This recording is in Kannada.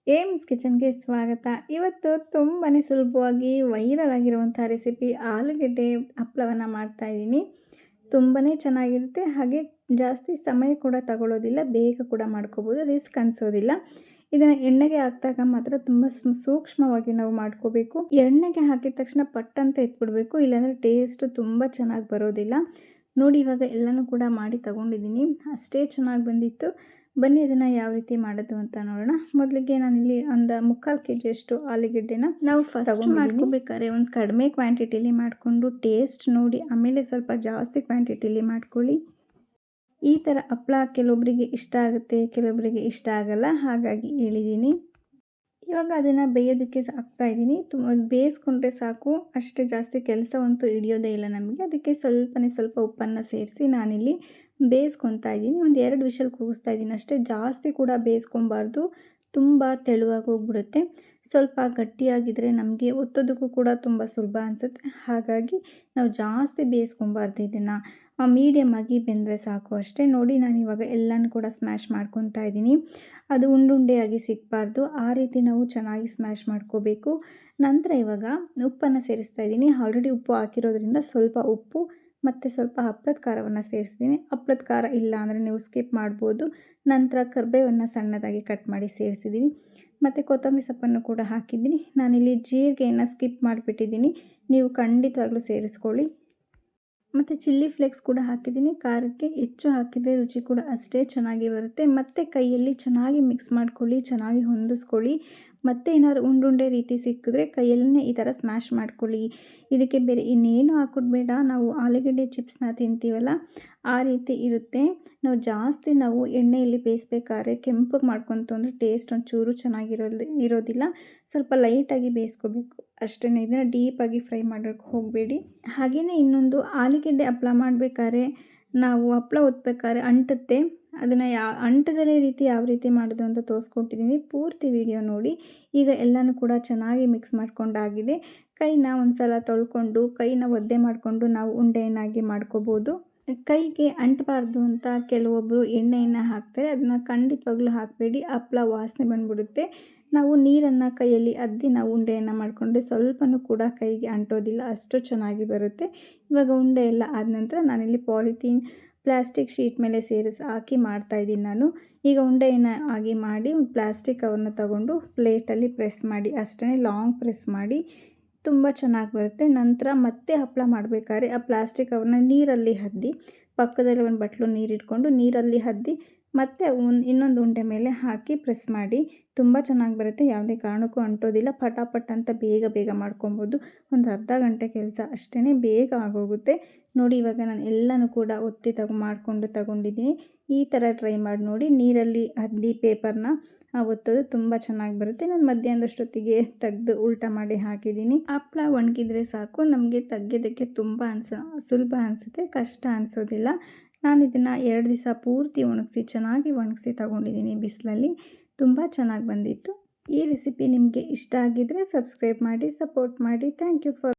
ಏಮ್ಸ್ ಕಿಚನ್ಗೆ ಸ್ವಾಗತ. ಇವತ್ತು ತುಂಬಾ ಸುಲಭವಾಗಿ ವೈರಲ್ ಆಗಿರುವಂಥ ರೆಸಿಪಿ ಆಲೂಗೆಡ್ಡೆ ಹಪ್ಪಳವನ್ನು ಮಾಡ್ತಾಯಿದ್ದೀನಿ. ತುಂಬಾ ಚೆನ್ನಾಗಿರುತ್ತೆ, ಹಾಗೆ ಜಾಸ್ತಿ ಸಮಯ ಕೂಡ ತಗೊಳ್ಳೋದಿಲ್ಲ, ಬೇಗ ಕೂಡ ಮಾಡ್ಕೋಬೋದು, ರಿಸ್ಕ್ ಅನಿಸೋದಿಲ್ಲ. ಇದನ್ನು ಎಣ್ಣೆಗೆ ಹಾಕಿದಾಗ ಮಾತ್ರ ತುಂಬ ಸೂಕ್ಷ್ಮವಾಗಿ ನಾವು ಮಾಡ್ಕೋಬೇಕು. ಎಣ್ಣೆಗೆ ಹಾಕಿದ ತಕ್ಷಣ ಪಟ್ಟಂತ ಎತ್ಬಿಡಬೇಕು, ಇಲ್ಲಾಂದರೆ ಟೇಸ್ಟು ತುಂಬ ಚೆನ್ನಾಗಿ ಬರೋದಿಲ್ಲ. ನೋಡಿ, ಇವಾಗ ಎಲ್ಲನೂ ಕೂಡ ಮಾಡಿ ತಗೊಂಡಿದ್ದೀನಿ, ಅಷ್ಟೇ ಚೆನ್ನಾಗಿ ಬಂದಿತ್ತು. ಬನ್ನಿ ಅದನ್ನು ಯಾವ ರೀತಿ ಮಾಡೋದು ಅಂತ ನೋಡೋಣ. ಮೊದಲಿಗೆ ನಾನಿಲ್ಲಿ ಒಂದು 3/4 kg ಅಷ್ಟು ಆಲೂಗೆಡ್ಡೆನ ನಾವು ಫಸ್ಟ್ ಮಾಡ್ಕೋಬೇಕಾದ್ರೆ ಒಂದು ಕಡಿಮೆ ಕ್ವಾಂಟಿಟಿಲಿ ಮಾಡಿಕೊಂಡು ಟೇಸ್ಟ್ ನೋಡಿ ಆಮೇಲೆ ಸ್ವಲ್ಪ ಜಾಸ್ತಿ ಕ್ವಾಂಟಿಟಿಲಿ ಮಾಡ್ಕೊಳ್ಳಿ. ಈ ಥರ ಹಪ್ಪಳ ಕೆಲವೊಬ್ಬರಿಗೆ ಇಷ್ಟ ಆಗುತ್ತೆ, ಕೆಲವೊಬ್ಬರಿಗೆ ಇಷ್ಟ ಆಗಲ್ಲ, ಹಾಗಾಗಿ ಹೇಳಿದ್ದೀನಿ. ಇವಾಗ ಅದನ್ನು ಬೇಯೋದಕ್ಕೆ ಹಾಕ್ತಾಯಿದ್ದೀನಿ. ಬೇಯಿಸ್ಕೊಂಡ್ರೆ ಸಾಕು, ಅಷ್ಟೇ, ಜಾಸ್ತಿ ಕೆಲಸವಂತೂ ಹಿಡಿಯೋದೇ ಇಲ್ಲ ನಮಗೆ. ಅದಕ್ಕೆ ಸ್ವಲ್ಪ ಉಪ್ಪನ್ನು ಸೇರಿಸಿ ನಾನಿಲ್ಲಿ ಬೇಯಿಸ್ಕೊತಾ ಇದ್ದೀನಿ. ಒಂದು 2 ವಿಷಲ್ ಕೂಗಿಸ್ತಾ ಇದ್ದೀನಿ ಅಷ್ಟೇ, ಜಾಸ್ತಿ ಕೂಡ ಬೇಯಿಸ್ಕೊಬಾರ್ದು, ತುಂಬ ತೆಳುವಾಗಿ ಹೋಗ್ಬಿಡುತ್ತೆ. ಸ್ವಲ್ಪ ಗಟ್ಟಿಯಾಗಿದ್ದರೆ ನಮಗೆ ಒತ್ತೋದಕ್ಕೂ ಕೂಡ ತುಂಬ ಸುಲಭ ಅನಿಸುತ್ತೆ. ಹಾಗಾಗಿ ನಾವು ಜಾಸ್ತಿ ಬೇಯಿಸ್ಕೊಬಾರ್ದು, ಇದನ್ನು ಮೀಡಿಯಮ್ ಆಗಿ ಬೆಂದರೆ ಸಾಕು ಅಷ್ಟೇ. ನೋಡಿ, ನಾನು ಇವಾಗ ಎಲ್ಲನೂ ಕೂಡ ಸ್ಮ್ಯಾಶ್ ಮಾಡ್ಕೊತಾ ಇದ್ದೀನಿ. ಅದು ಉಂಡುಂಡೆಯಾಗಿ ಸಿಗಬಾರ್ದು, ಆ ರೀತಿ ನಾವು ಚೆನ್ನಾಗಿ ಸ್ಮ್ಯಾಶ್ ಮಾಡ್ಕೋಬೇಕು. ನಂತರ ಇವಾಗ ಉಪ್ಪನ್ನು ಸೇರಿಸ್ತಾ ಇದ್ದೀನಿ. ಆಲ್ರೆಡಿ ಉಪ್ಪು ಹಾಕಿರೋದ್ರಿಂದ ಸ್ವಲ್ಪ ಉಪ್ಪು ಮತ್ತು ಸ್ವಲ್ಪ ಹಪ್ಪಳದ ಖಾರವನ್ನು ಸೇರಿಸಿದ್ದೀನಿ. ಹಪ್ಪಳದ ಖಾರ ಇಲ್ಲ ಅಂದರೆ ನೀವು ಸ್ಕಿಪ್ ಮಾಡ್ಬೋದು. ನಂತರ ಕರಿಬೇವನ್ನು ಸಣ್ಣದಾಗಿ ಕಟ್ ಮಾಡಿ ಸೇರಿಸಿದ್ದೀನಿ, ಮತ್ತು ಕೊತ್ತಂಬರಿ ಸೊಪ್ಪನ್ನು ಕೂಡ ಹಾಕಿದ್ದೀನಿ. ನಾನಿಲ್ಲಿ ಜೀರಿಗೆಯನ್ನು ಸ್ಕಿಪ್ ಮಾಡಿಬಿಟ್ಟಿದ್ದೀನಿ, ನೀವು ಖಂಡಿತವಾಗ್ಲೂ ಸೇರಿಸ್ಕೊಳ್ಳಿ. ಮತ್ತು ಚಿಲ್ಲಿ ಫ್ಲೇಕ್ಸ್ ಕೂಡ ಹಾಕಿದ್ದೀನಿ. ಖಾರಕ್ಕೆ ಹೆಚ್ಚು ಹಾಕಿದರೆ ರುಚಿ ಕೂಡ ಅಷ್ಟೇ ಚೆನ್ನಾಗಿ ಬರುತ್ತೆ. ಮತ್ತು ಕೈಯಲ್ಲಿ ಚೆನ್ನಾಗಿ ಮಿಕ್ಸ್ ಮಾಡ್ಕೊಳ್ಳಿ, ಚೆನ್ನಾಗಿ ಹೊಂದಿಸ್ಕೊಳ್ಳಿ. ಮತ್ತು ಏನಾದ್ರು ಉಂಡುಂಡೆ ರೀತಿ ಸಿಕ್ಕಿದ್ರೆ ಕೈಯಲ್ಲೇ ಈ ಥರ ಸ್ಮ್ಯಾಶ್ ಮಾಡ್ಕೊಳ್ಳಿ. ಇದಕ್ಕೆ ಬೇರೆ ಇನ್ನೇನು ಹಾಕೋದ್ಬೇಡ, ನಾವು ಆಲೂಗೆಡ್ಡೆ ಚಿಪ್ಸ್ನ ತಿಂತೀವಲ್ಲ ಆ ರೀತಿ ಇರುತ್ತೆ. ನಾವು ಎಣ್ಣೆಯಲ್ಲಿ ಬೇಯಿಸ್ಬೇಕಾದ್ರೆ ಕೆಂಪಗೆ ಮಾಡ್ಕೊತು ಅಂದರೆ ಟೇಸ್ಟ್ ಒಂಚೂರು ಇರೋದಿಲ್ಲ. ಸ್ವಲ್ಪ ಲೈಟಾಗಿ ಬೇಯಿಸ್ಕೋಬೇಕು ಅಷ್ಟೇ, ಇದನ್ನು ಡೀಪಾಗಿ ಫ್ರೈ ಮಾಡೋಕ್ಕೆ ಹೋಗಬೇಡಿ. ಹಾಗೆಯೇ ಇನ್ನೊಂದು, ಆಲೂಗೆಡ್ಡೆ ಹಪ್ಪಳ ಮಾಡಬೇಕಾದ್ರೆ ನಾವು ಹಪ್ಪಳ ಒತ್ತಬೇಕಾದ್ರೆ ಅಂಟುತ್ತೆ, ಅದನ್ನು ಅಂಟದಲ್ಲೇ ರೀತಿ ಯಾವ ರೀತಿ ಮಾಡೋದು ಅಂತ ತೋರಿಸ್ಕೊಟ್ಟಿದ್ದೀನಿ, ಪೂರ್ತಿ ವಿಡಿಯೋ ನೋಡಿ. ಈಗ ಎಲ್ಲನೂ ಕೂಡ ಚೆನ್ನಾಗಿ ಮಿಕ್ಸ್ ಮಾಡ್ಕೊಂಡಾಗಿದೆ. ಕೈನ ಒಂದು ಸಲ ತೊಳ್ಕೊಂಡು ಕೈನ ಒದ್ದೆ ಮಾಡಿಕೊಂಡು ನಾವು ಉಂಡೆಯನ್ನಾಗಿ ಮಾಡ್ಕೋಬೋದು. ಕೈಗೆ ಅಂಟಬಾರ್ದು ಅಂತ ಕೆಲವೊಬ್ಬರು ಎಣ್ಣೆಯನ್ನು ಹಾಕ್ತಾರೆ, ಅದನ್ನು ಖಂಡಿತವಾಗ್ಲೂ ಹಾಕಬೇಡಿ, ಹಪ್ಪಳ ವಾಸನೆ ಬಂದುಬಿಡುತ್ತೆ. ನಾವು ನೀರನ್ನು ಕೈಯಲ್ಲಿ ಅದ್ದಿ ನಾವು ಉಂಡೆಯನ್ನು ಮಾಡಿಕೊಂಡ್ರೆ ಸ್ವಲ್ಪನೂ ಕೂಡ ಕೈಗೆ ಅಂಟೋದಿಲ್ಲ, ಅಷ್ಟು ಚೆನ್ನಾಗಿ ಬರುತ್ತೆ. ಇವಾಗ ಉಂಡೆ ಎಲ್ಲ ಆದ ನಂತರ ನಾನಿಲ್ಲಿ ಪ್ಲಾಸ್ಟಿಕ್ ಶೀಟ್ ಮೇಲೆ ಹಾಕಿ ಮಾಡ್ತಾಯಿದ್ದೀನಿ ನಾನು. ಈಗ ಉಂಡೆಯನ್ನು ಆಗಿ ಮಾಡಿ ಒಂದು ಪ್ಲಾಸ್ಟಿಕ್ ಕವರ್ನ ತಗೊಂಡು ಪ್ಲೇಟಲ್ಲಿ ಪ್ರೆಸ್ ಮಾಡಿ, ಅಷ್ಟೇ, ಲಾಂಗ್ ಪ್ರೆಸ್ ಮಾಡಿ, ತುಂಬ ಚೆನ್ನಾಗಿ ಬರುತ್ತೆ. ನಂತರ ಮತ್ತೆ ಹಪ್ಪಳ ಮಾಡಬೇಕಾದ್ರೆ ಆ ಪ್ಲಾಸ್ಟಿಕ್ ಕವರ್ನ ನೀರಲ್ಲಿ ಅದ್ದಿ, ಪಕ್ಕದಲ್ಲಿ ಒಂದು ಬಟ್ಲು ನೀರಿಟ್ಕೊಂಡು ನೀರಲ್ಲಿ ಅದ್ದಿ ಮತ್ತು ಇನ್ನೊಂದು ಉಂಡೆ ಮೇಲೆ ಹಾಕಿ ಪ್ರೆಸ್ ಮಾಡಿ, ತುಂಬ ಚೆನ್ನಾಗಿ ಬರುತ್ತೆ. ಯಾವುದೇ ಕಾರಣಕ್ಕೂ ಅಂಟೋದಿಲ್ಲ, ಪಟಾಪಟ್ ಅಂತ ಬೇಗ ಮಾಡ್ಕೊಬೋದು. ಒಂದು ಅರ್ಧ ಗಂಟೆ ಕೆಲಸ ಅಷ್ಟೇ, ಬೇಗ ಆಗೋಗುತ್ತೆ. ನೋಡಿ, ಇವಾಗ ನಾನು ಎಲ್ಲನೂ ಕೂಡ ಒತ್ತಿ ಮಾಡ್ಕೊಂಡು ತಗೊಂಡಿದ್ದೀನಿ. ಈ ಥರ ಟ್ರೈ ಮಾಡಿ ನೋಡಿ. ನೀರಲ್ಲಿ ಅದ್ದಿ ಪೇಪರ್ನ ಒತ್ತೋದು ತುಂಬ ಚೆನ್ನಾಗಿ ಬರುತ್ತೆ. ನಾನು ಮಧ್ಯಾಹ್ನದಷ್ಟೊತ್ತಿಗೆ ತೆಗೆದು ಉಲ್ಟಾ ಮಾಡಿ ಹಾಕಿದ್ದೀನಿ. ಹಪ್ಪಳ ಒಣಗಿದ್ರೆ ಸಾಕು, ನಮಗೆ ತೆಗೆಯೋದಕ್ಕೆ ತುಂಬ ಸುಲಭ ಅನಿಸುತ್ತೆ, ಕಷ್ಟ ಅನಿಸೋದಿಲ್ಲ. ನಾನು ಇದನ್ನು 2 ದಿವಸ ಪೂರ್ತಿ ಚೆನ್ನಾಗಿ ಒಣಗಿಸಿ ತಗೊಂಡಿದ್ದೀನಿ ಬಿಸಿಲಲ್ಲಿ. ತುಂಬ ಚೆನ್ನಾಗಿ ಬಂದಿತ್ತು. ಈ ರೆಸಿಪಿ ನಿಮಗೆ ಇಷ್ಟ ಆಗಿದ್ದರೆ ಸಬ್ಸ್ಕ್ರೈಬ್ ಮಾಡಿ, ಸಪೋರ್ಟ್ ಮಾಡಿ. Thank you for